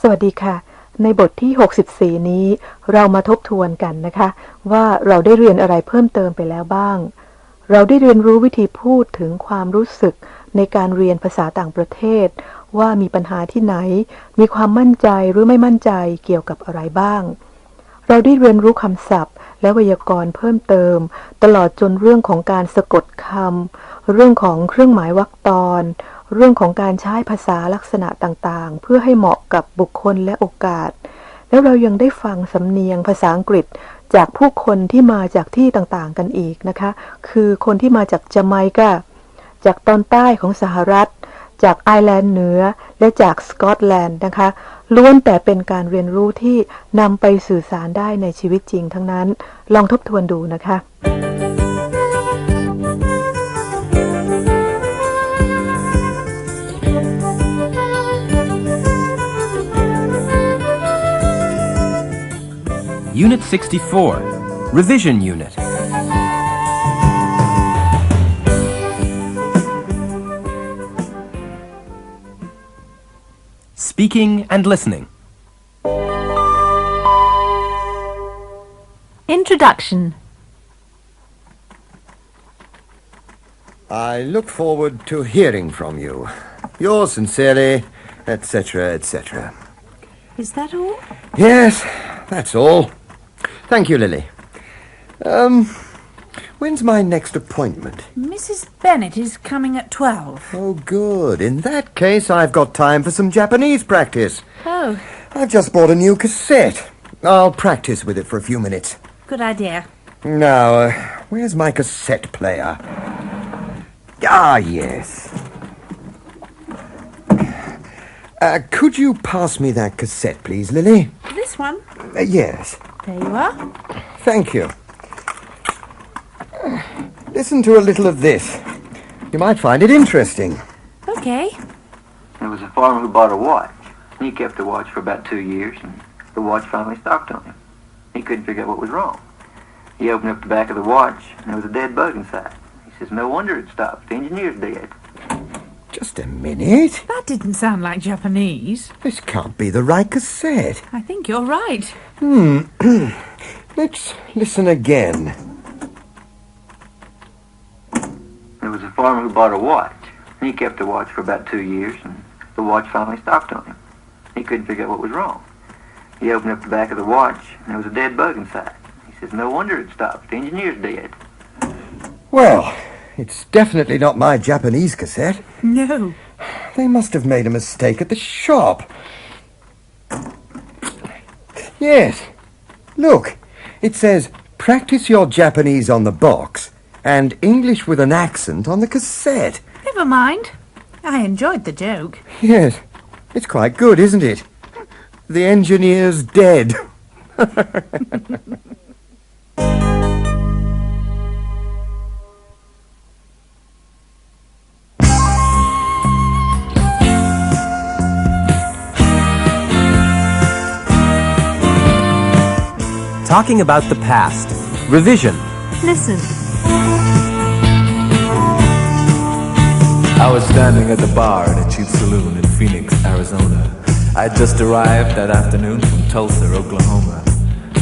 สวัสดีค่ะในบทที่64นี้เรามาทบทวนกันนะคะว่าเราได้เรียนอะไรเพิ่มเติมไปแล้วบ้างเราได้เรียนรู้วิธีพูดถึงความรู้สึกในการเรียนภาษาต่างประเทศว่ามีปัญหาที่ไหนมีความมั่นใจหรือไม่มั่นใจเกี่ยวกับอะไรบ้างเราได้เรียนรู้คำศัพท์และไวยากรณ์เพิ่มเติมตลอดจนเรื่องของการสะกดคำเรื่องของเครื่องหมายวรรคตอนเรื่องของการใช้ภาษาลักษณะต่างๆเพื่อให้เหมาะกับบุคคลและโอกาสแล้วเรายังได้ฟังสำเนียงภาษาอังกฤษจากผู้คนที่มาจากที่ต่างๆกันอีกนะคะคือคนที่มาจากจาไมกาจากตอนใต้ของสหรัฐจากไอร์แลนด์เหนือและจากสกอตแลนด์นะคะล้วนแต่เป็นการเรียนรู้ที่นำไปสื่อสารได้ในชีวิตจริงทั้งนั้นลองทบทวนดูนะคะ Unit 64, Revision Unit. Speaking and listening. Introduction. I look forward to hearing from you. Yours sincerely, etc., etc. Is that all? Yes, that's all. Thank you, Lily. When's my next appointment? Mrs. Bennet is coming at 12. Oh, good. In that case, I've got time for some Japanese practice. Oh. I've just bought a new cassette. I'll practice with it for a few minutes. Good idea. Now, where's my cassette player? Ah, yes. Could you pass me that cassette, please, Lily? This one? Yes. There you are. Thank you. Listen to a little of this. You might find it interesting. Okay. There was a farmer who bought a watch. He kept the watch for about 2 years, and the watch finally stopped on him. He couldn't figure out what was wrong. He opened up the back of the watch, and there was a dead bug inside. He says, no wonder it stopped. The engineer's dead. Just a minute. That didn't sound like Japanese. This can't be the right cassette. I think you're right. Let's listen again. There was a farmer who bought a watch. He kept the watch for about 2 years, and the watch finally stopped on him. He couldn't figure out what was wrong. He opened up the back of the watch, and there was a dead bug inside. He says, no wonder it stopped. The engineer's dead. Well, it's definitely not my Japanese cassette. No. They must have made a mistake at the shop. Yes. Look, it says, practice your Japanese on the box and English with an accent on the cassette. Never mind. I enjoyed the joke. Yes, it's quite good, isn't it? The engineer's dead. Talking about the past. Revision. Listen. I was standing at the bar in a cheap saloon in Phoenix, Arizona. I'd just arrived that afternoon from Tulsa, Oklahoma.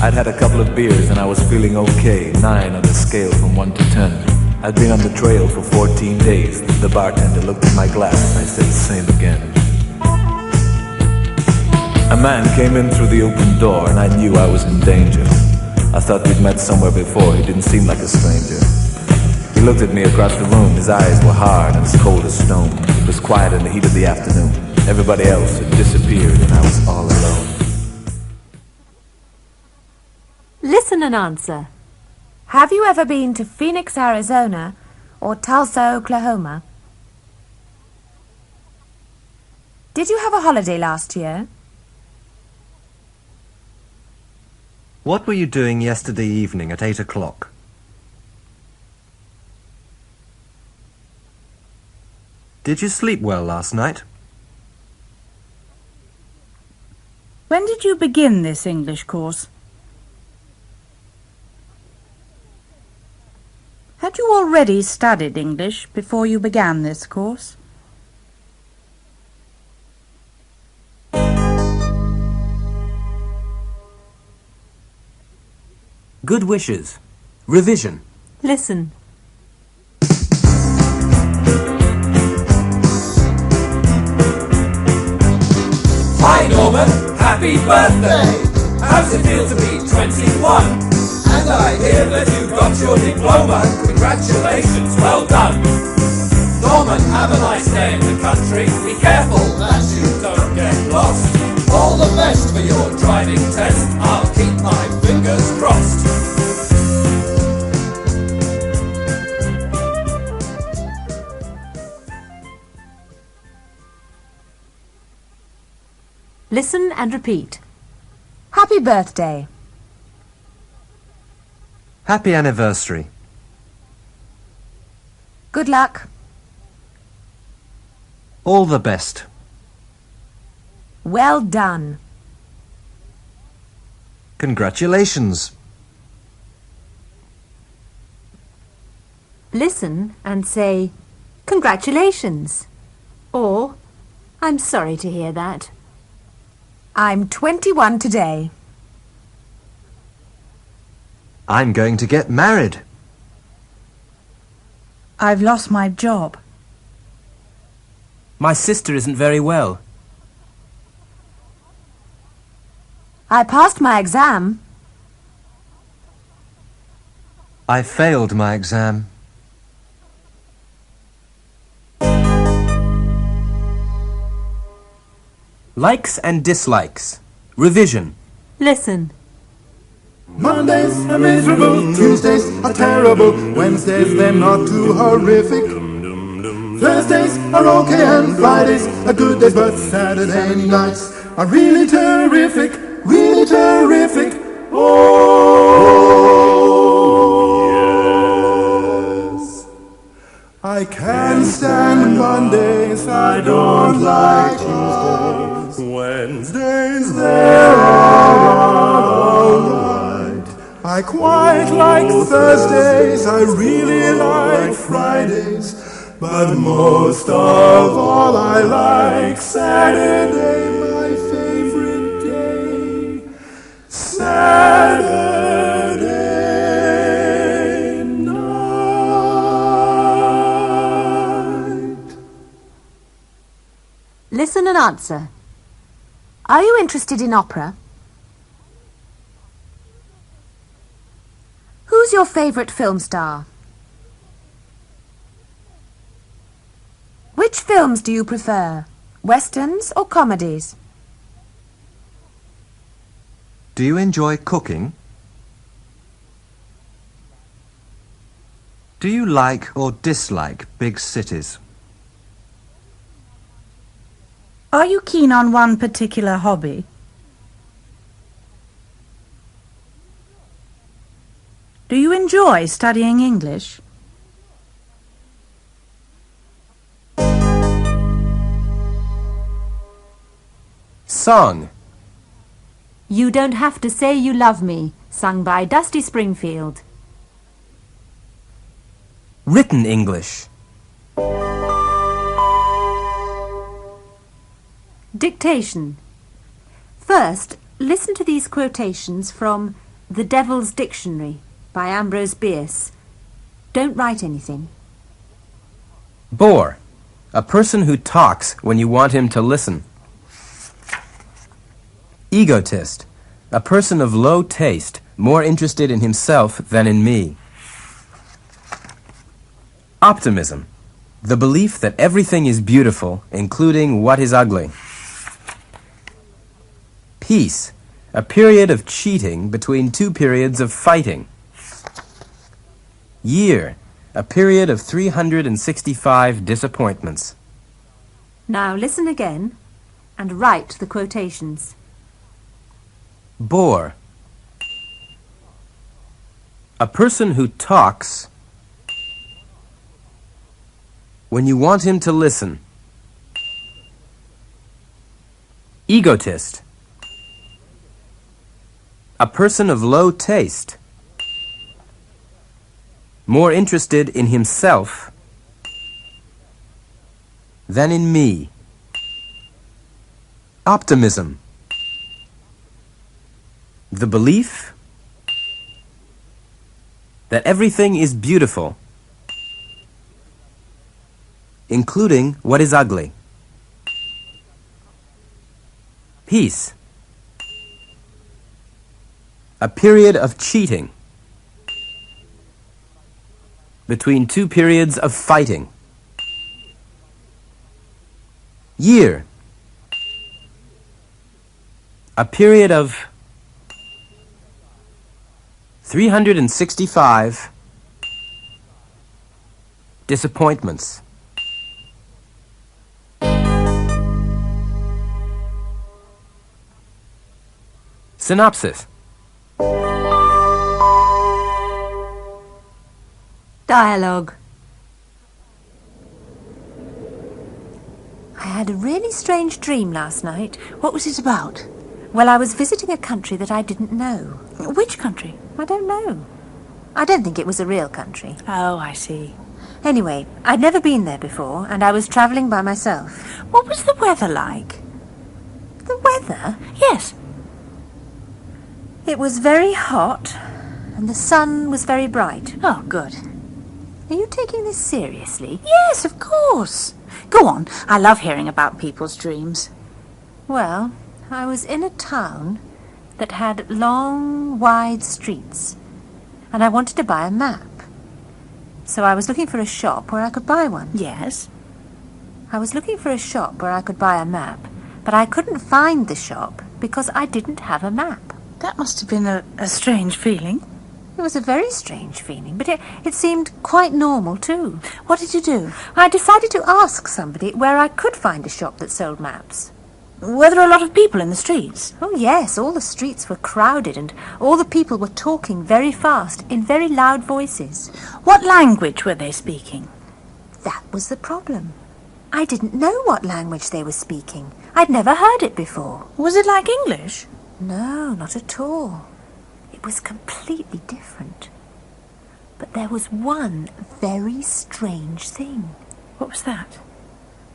I'd had a couple of beers and I was feeling okay, 9 on the scale from 1 to 10. I'd been on the trail for 14 days. The bartender looked at my glass and I said, same again. A man came in through the open door and I knew I was in danger. I thought we'd met somewhere before. He didn't seem like a stranger. He looked at me across the room. His eyes were hard and as cold as stone. It was quiet in the heat of the afternoon. Everybody else had disappeared and I was all alone. Listen and answer. Have you ever been to Phoenix, Arizona or Tulsa, Oklahoma? Did you have a holiday last year? What were you doing yesterday evening at 8 o'clock? Did you sleep well last night? When did you begin this English course? Had you already studied English before you began this course? Good wishes. Revision. Listen. Hi Norman, happy birthday! How's it feel to be 21? And I hear that you got your diploma. Congratulations, well done. Norman, have a nice day in the country. Be careful that you don't get lost. All the best for your driving test. I'll keep my fingers crossed. Listen and repeat. Happy birthday. Happy anniversary. Good luck. All the best. Well done. Congratulations. Listen and say, Congratulations. Or, I'm sorry to hear that. I'm 21 today. I'm going to get married. I've lost my job. My sister isn't very well. I passed my exam. I failed my exam. Likes and dislikes. Revision. Listen. Mondays are miserable, Tuesdays are terrible, Wednesdays they're not too horrific. Thursdays are okay and Fridays are good days, but Saturday nights are really terrific, really terrific. Oh, yes. I can't stand Mondays, I don't like Tuesdays. Wednesdays, they're alright. I quite like Thursdays, I really like Fridays, but most of all I like Saturday, my favorite day. Saturday night. Listen and answer. Are you interested in opera? Who's your favourite film star? Which films do you prefer? Westerns or comedies? Do you enjoy cooking? Do you like or dislike big cities? Are you keen on one particular hobby? Do you enjoy studying English? Song. You Don't Have to Say You Love Me, sung by Dusty Springfield. Written English. Dictation. First, listen to these quotations from The Devil's Dictionary by Ambrose Bierce. Don't write anything. Bore. A person who talks when you want him to listen. Egotist. A person of low taste, more interested in himself than in me. Optimism. The belief that everything is beautiful, including what is ugly. Peace. A period of cheating between two periods of fighting. Year. A period of 365 disappointments. Now listen again and write the quotations. Bore. A person who talks when you want him to listen. Egotist. A person of low taste, more interested in himself than in me. Optimism. The belief that everything is beautiful, including what is ugly. Peace. A period of cheating. Between two periods of fighting. Year. A period of 365 disappointments. Synopsis. Dialogue. I had a really strange dream last night. What was it about? Well, I was visiting a country that I didn't know. Which country? I don't know. I don't think it was a real country. Oh, I see. Anyway, I'd never been there before, and I was travelling by myself. What was the weather like? The weather? Yes. It was very hot, and the sun was very bright. Oh, good. Are you taking this seriously? Yes, of course. Go on. I love hearing about people's dreams. Well, I was in a town that had long, wide streets, and I wanted to buy a map. So I was looking for a shop where I could buy one. Yes. I was looking for a shop where I could buy a map, but I couldn't find the shop because I didn't have a map. That must have been a strange feeling. It was a very strange feeling, but it seemed quite normal too. What did you do? I decided to ask somebody where I could find a shop that sold maps. Were there a lot of people in the streets? Oh yes, all the streets were crowded and all the people were talking very fast in very loud voices. What language were they speaking? That was the problem. I didn't know what language they were speaking. I'd never heard it before. Was it like English? No, not at all. It was completely different. But there was one very strange thing. What was that?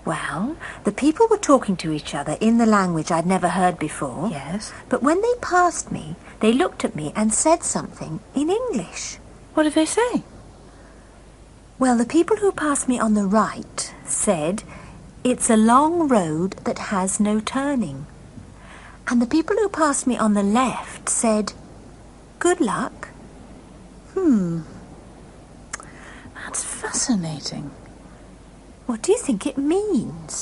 Well, the people were talking to each other in the language I'd never heard before. Yes. But when they passed me, they looked at me and said something in English. What did they say? Well, the people who passed me on the right said, "It's a long road that has no turning." And the people who passed me on the left said, "Good luck." That's fascinating. What do you think it means?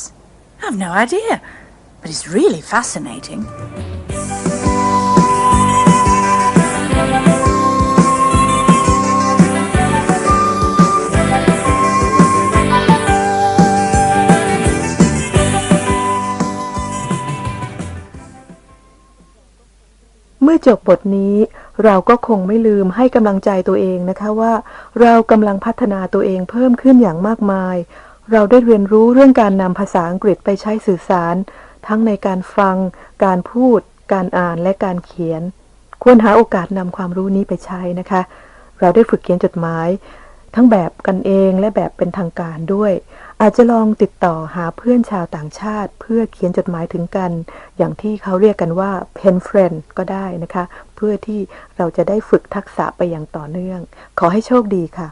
I've no idea, but it's really fascinating.เมื่อจบบทนี้เราก็คงไม่ลืมให้กำลังใจตัวเองนะคะว่าเรากำลังพัฒนาตัวเองเพิ่มขึ้นอย่างมากมายเราได้เรียนรู้เรื่องการนำภาษาอังกฤษไปใช้สื่อสารทั้งในการฟังการพูดการอ่านและการเขียนควรหาโอกาสนำความรู้นี้ไปใช้นะคะเราได้ฝึกเขียนจดหมายทั้งแบบกันเองและแบบเป็นทางการด้วยอาจจะลองติดต่อหาเพื่อนชาวต่างชาติเพื่อเขียนจดหมายถึงกันอย่างที่เขาเรียกกันว่า pen friend ก็ได้นะคะเพื่อที่เราจะได้ฝึกทักษะไปอย่างต่อเนื่องขอให้โชคดีค่ะ